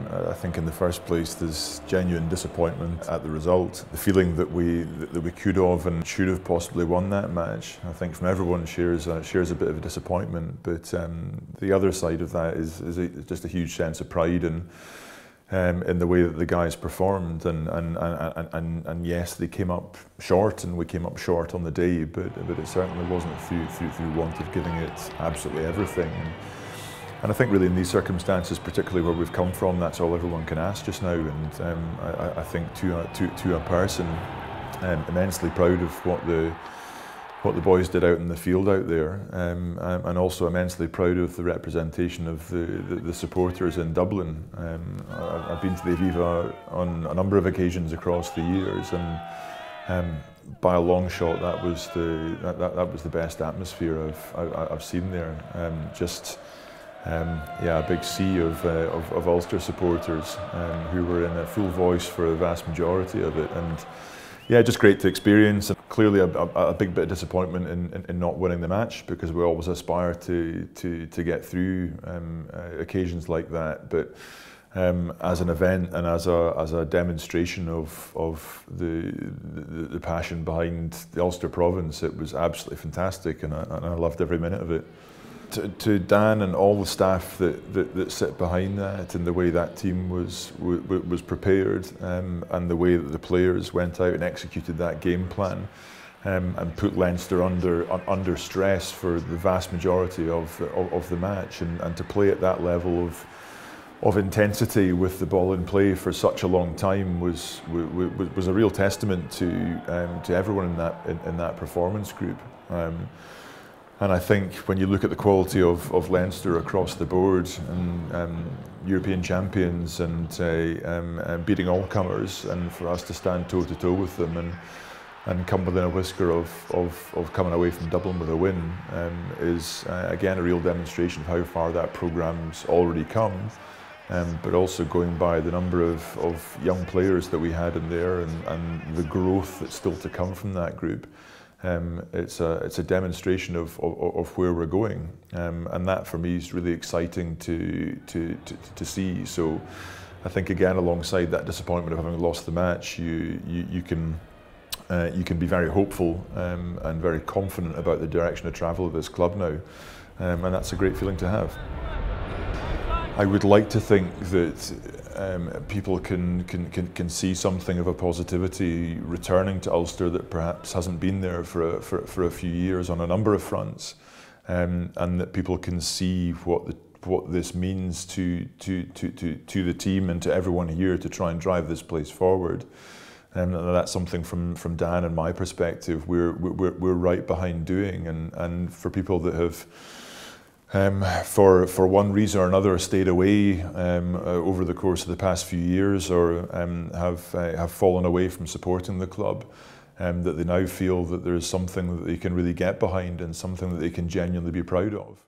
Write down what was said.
I think in the first place there's genuine disappointment at the result. The feeling that we could have and should have possibly won that match, I think from everyone shares a bit of a disappointment. But the other side of that is just a huge sense of pride in the way that the guys performed. And yes, they came up short, and we came up short on the day. But it certainly wasn't through want of giving it absolutely everything. And I think really in these circumstances, particularly where we've come from, that's all everyone can ask just now. And I think to a person, immensely proud of what the boys did out in the field out there, and also immensely proud of the representation of the supporters in Dublin. I've been to the Aviva on a number of occasions across the years, and by a long shot, that was the best atmosphere I've seen there. Yeah, a big sea of Ulster supporters who were in a full voice for a vast majority of it, and yeah, just great to experience. And clearly a big bit of disappointment in not winning the match, because we always aspire to get through occasions like that. But as an event and as a demonstration of the passion behind the Ulster province, it was absolutely fantastic, and I loved every minute of it. To Dan and all the staff that sit behind that, and the way that team was prepared, and the way that the players went out and executed that game plan, and put Leinster under stress for the vast majority of the match, and to play at that level of intensity with the ball in play for such a long time was a real testament to everyone in that performance group. And I think when you look at the quality of Leinster across the board, and European champions, and beating all comers, and for us to stand toe to toe with them and come within a whisker of coming away from Dublin with a win, is again a real demonstration of how far that programme's already come. But also going by the number of young players that we had in there, and the growth that's still to come from that group. It's a demonstration of where we're going, and that for me is really exciting to see. So I think again, alongside that disappointment of having lost the match, you can be very hopeful and very confident about the direction of travel of this club now, and that's a great feeling to have. I would like to think that people can see something of a positivity returning to Ulster that perhaps hasn't been there for a few years on a number of fronts, and that people can see what this means to the team and to everyone here to try and drive this place forward. And that's something from Dan and my perspective we're right behind doing, and for people that have for one reason or another stayed away over the course of the past few years, or have fallen away from supporting the club, that they now feel that there is something that they can really get behind, and something that they can genuinely be proud of.